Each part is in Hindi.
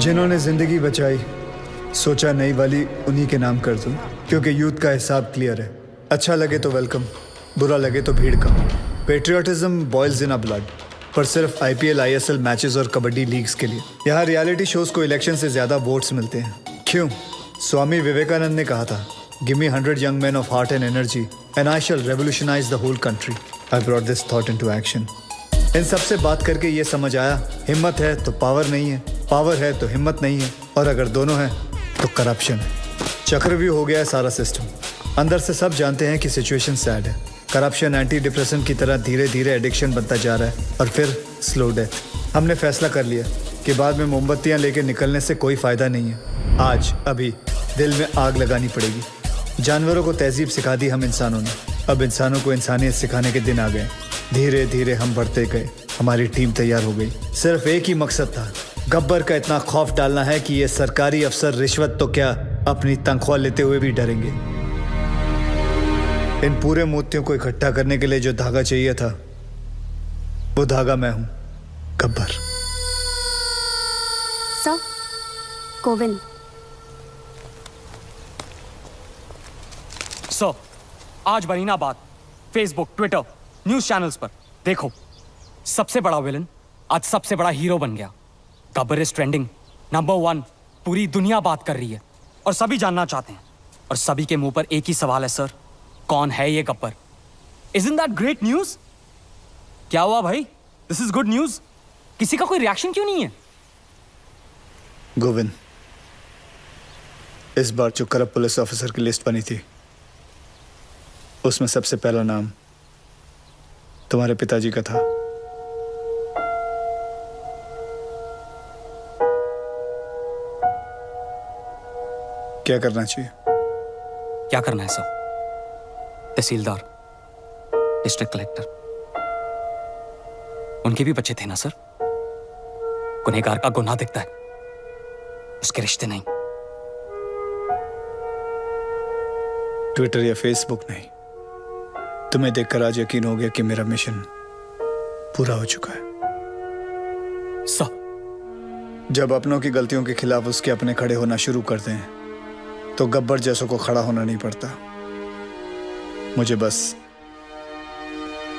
जिन्होंने जिंदगी बचाई, सोचा नई वाली उन्हीं के नाम कर दूं, क्योंकि यूथ का हिसाब क्लियर है। अच्छा लगे तो वेलकम, बुरा लगे तो भीड़ का। Patriotism boils in a blood, पर सिर्फ आईपीएल, आईएसएल मैचेस और कबड्डी लीग्स के लिए। यहाँ रियलिटी शोज को इलेक्शन से ज्यादा वोट्स मिलते हैं। क्यों? स्वामी विवेकानंद ने कहा था, give me 100 young men of heart and energy and I shall revolutionize the whole country. I brought this thought into action. इन सबसे बात करके ये समझ आया, हिम्मत है तो पावर नहीं है, पावर है तो हिम्मत नहीं है, और अगर दोनों हैं तो करप्शन है। चक्रव्यूह हो गया है सारा सिस्टम। अंदर से सब जानते हैं कि सिचुएशन सैड है। करप्शन एंटी डिप्रेशन की तरह धीरे धीरे एडिक्शन बनता जा रहा है और फिर स्लो डेथ। हमने फैसला कर लिया कि बाद में मोमबत्तियां लेके निकलने से कोई फायदा नहीं है। आज अभी दिल में आग लगानी पड़ेगी। जानवरों को तहजीब सिखा दी हम इंसानों ने, अब इंसानों को इंसानियत सिखाने के दिन आ गए। धीरे धीरे हम बढ़ते गए, हमारी टीम तैयार हो गई। सिर्फ एक ही मकसद था, गब्बर का इतना खौफ डालना है कि ये सरकारी अफसर रिश्वत तो क्या अपनी तनख्वाह लेते हुए भी डरेंगे। इन पूरे मोतियों को इकट्ठा करने के लिए जो धागा चाहिए था, वो धागा मैं हूं, गब्बर। सर, कोविन। सर, आज बनी ना बात फेसबुक, ट्विटर, न्यूज चैनल्स पर। देखो, सबसे बड़ा विलन आज सबसे बड़ा हीरो बन गया। Gabbar is trending, number 1। पूरी दुनिया बात कर रही है और सभी जानना चाहते हैं, और सभी के मुंह पर एक ही सवाल है, सर, कौन है ये Gabbar? Isn't that great news? क्या हुआ भाई? This is good news. किसी का कोई रिएक्शन क्यों नहीं है? गोविंद, इस बार जो करप्ट पुलिस ऑफिसर की लिस्ट बनी थी, उसमें सबसे पहला नाम तुम्हारे पिताजी का था। क्या करना चाहिए? क्या करना है सर? तहसीलदार, डिस्ट्रिक्ट कलेक्टर, उनके भी बच्चे थे ना सर। गुनहगार का गुनाह दिखता है, उसके रिश्ते नहीं। ट्विटर या फेसबुक नहीं, तुम्हें देखकर आज यकीन हो गया कि मेरा मिशन पूरा हो चुका है। सर, जब अपनों की गलतियों के खिलाफ उसके अपने खड़े होना शुरू करते हैं, तो गब्बर जैसों को खड़ा होना नहीं पड़ता। मुझे बस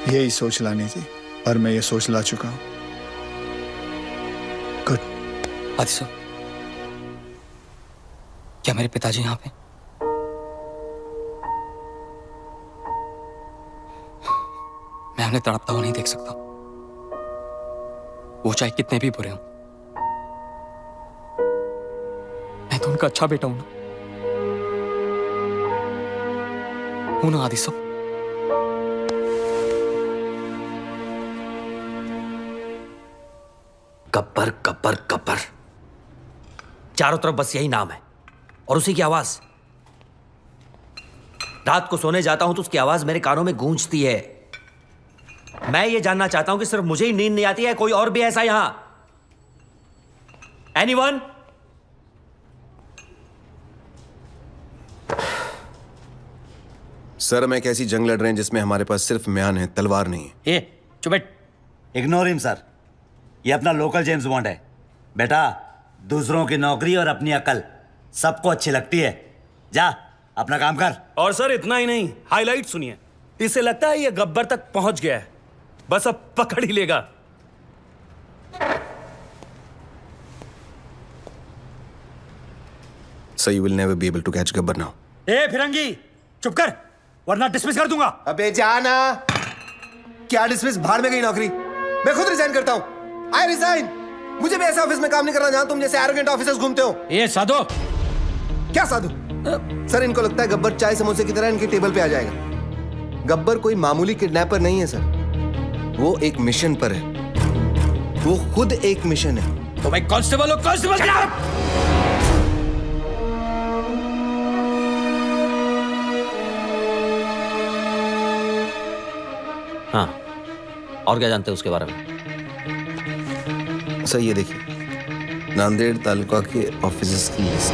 यही सोच लानी थी, और मैं ये सोच ला चुका हूं। गुड। आदि सर, क्या मेरे पिताजी यहां पे? मैं उन्हें तड़पता हुआ नहीं देख सकता, वो चाहे कितने भी बुरे हों। मैं तो उनका अच्छा बेटा हूं ना, आदि सब। गब्बर गब्बर गब्बर, चारों तरफ बस यही नाम है और उसी की आवाज। रात को सोने जाता हूं तो उसकी आवाज मेरे कानों में गूंजती है। मैं ये जानना चाहता हूं कि सिर्फ मुझे ही नींद नहीं आती है, कोई और भी ऐसा यहां? एनीवन? सर, हम एक ऐसी जंग लड़ रहे हैं जिसमें हमारे पास सिर्फ म्यान है, तलवार नहीं है। चुप बैठ। इग्नोर हिम सर, ये अपना लोकल जेम्स बॉन्ड है। बेटा, दूसरों की नौकरी और अपनी अकल सबको अच्छी लगती है। जा अपना काम कर। और सर इतना ही नहीं, हाईलाइट सुनिए। इसे लगता है ये गब्बर तक पहुंच गया है, बस अब पकड़ ही लेगा। So you will never be able to catch Gabbar now. ए फिरंगी, चुप कर, वरना डिसमिस कर दूंगा। अबे जाना। क्या डिसमिस? भाड़ में गई नौकरी। मैं खुद रिजाइन करता हूँ। I resign. मुझे भी ऐसे ऑफिस में काम नहीं करना जहां तुम जैसे एरोगेंट ऑफिसर्स घूमते हो। ए साधु। क्या साधु? सर, इनको लगता है गब्बर चाय समोसे की तरह इनकी टेबल पे आ जाएगा। गब्बर कोई मामूली किडनैपर नहीं है सर, वो एक मिशन पर है। वो खुद एक मिशन है। तो भाई कांस्टेबल हो, कांस्टेबल। हाँ, और क्या जानते हो उसके बारे में? सर, ये देखिए, नांदेड़ तालुका के ऑफिसर्स की लिस्ट।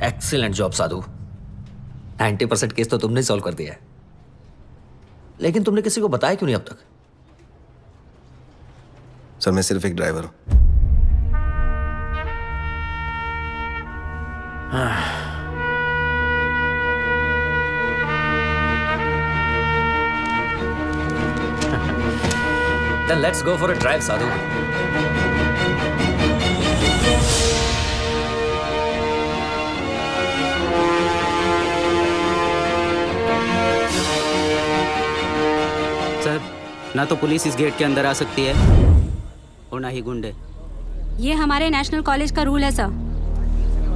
एक्सीलेंट जॉब साधु। 90% केस तो तुमने सॉल्व कर दिया है, लेकिन तुमने किसी को बताया क्यों नहीं अब तक? सर मैं सिर्फ एक ड्राइवर हूं। Then let's go for a drive, Sadhu. Sir, ना तो पुलिस इस गेट के अंदर आ सकती है और ना ही गुंडे। ये हमारे नेशनल कॉलेज का रूल है sir.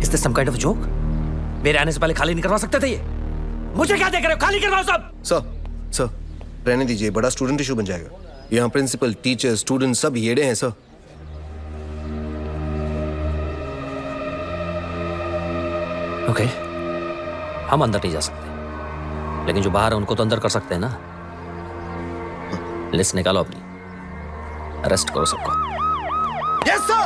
Is this some kind of a joke? मेरे आने से पहले खाली नहीं करवा सकते थे ये? मुझे क्या देख रहे हो? खाली करवाओ सब। सर रहने दीजिए, बड़ा स्टूडेंट इशू बन जाएगा। यहाँ प्रिंसिपल, टीचर, स्टूडेंट सब येड़े हैं सर। ओके, हम अंदर नहीं जा सकते, लेकिन जो बाहर है उनको तो अंदर कर सकते हैं ना। लिस्ट निकालो अपनी, अरेस्ट करो सबको। Yes sir.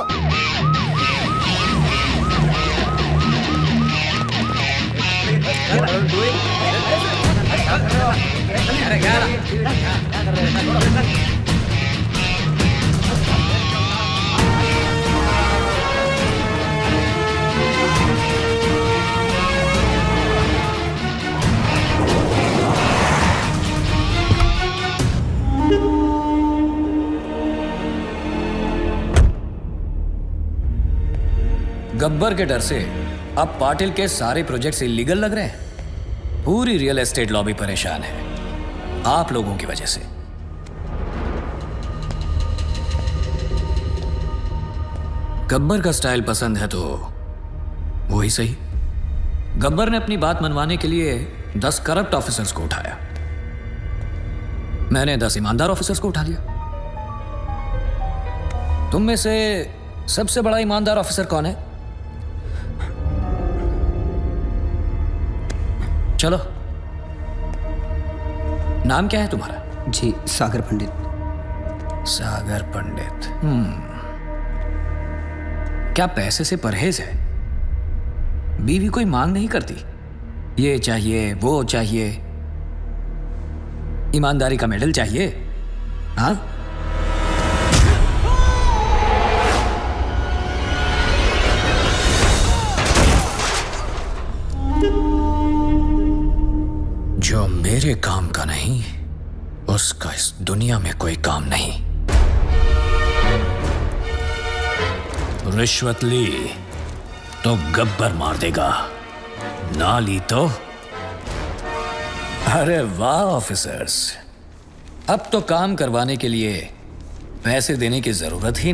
गब्बर के डर से अब पाटिल के सारे प्रोजेक्ट्स इलीगल लग रहे हैं। पूरी रियल एस्टेट लॉबी परेशान है आप लोगों की वजह से। गब्बर का स्टाइल पसंद है तो वो ही सही। गब्बर ने अपनी बात मनवाने के लिए 10 करप्ट ऑफिसर्स को उठाया, मैंने 10 ईमानदार ऑफिसर्स को उठा लिया। तुम में से सबसे बड़ा ईमानदार ऑफिसर कौन है? चलो, नाम क्या है तुम्हारा? जी, सागर पंडित। सागर पंडित। क्या पैसे से परहेज है? बीवी कोई मांग नहीं करती, ये चाहिए वो चाहिए, ईमानदारी का मेडल चाहिए? हाँ, जो मेरे काम का नहीं उसका इस दुनिया में कोई काम नहीं। रिश्वत ली तो गब्बर मार देगा, ना ली तो। अरे वाह ऑफिसर्स, अब तो काम करवाने के लिए पैसे देने की जरूरत ही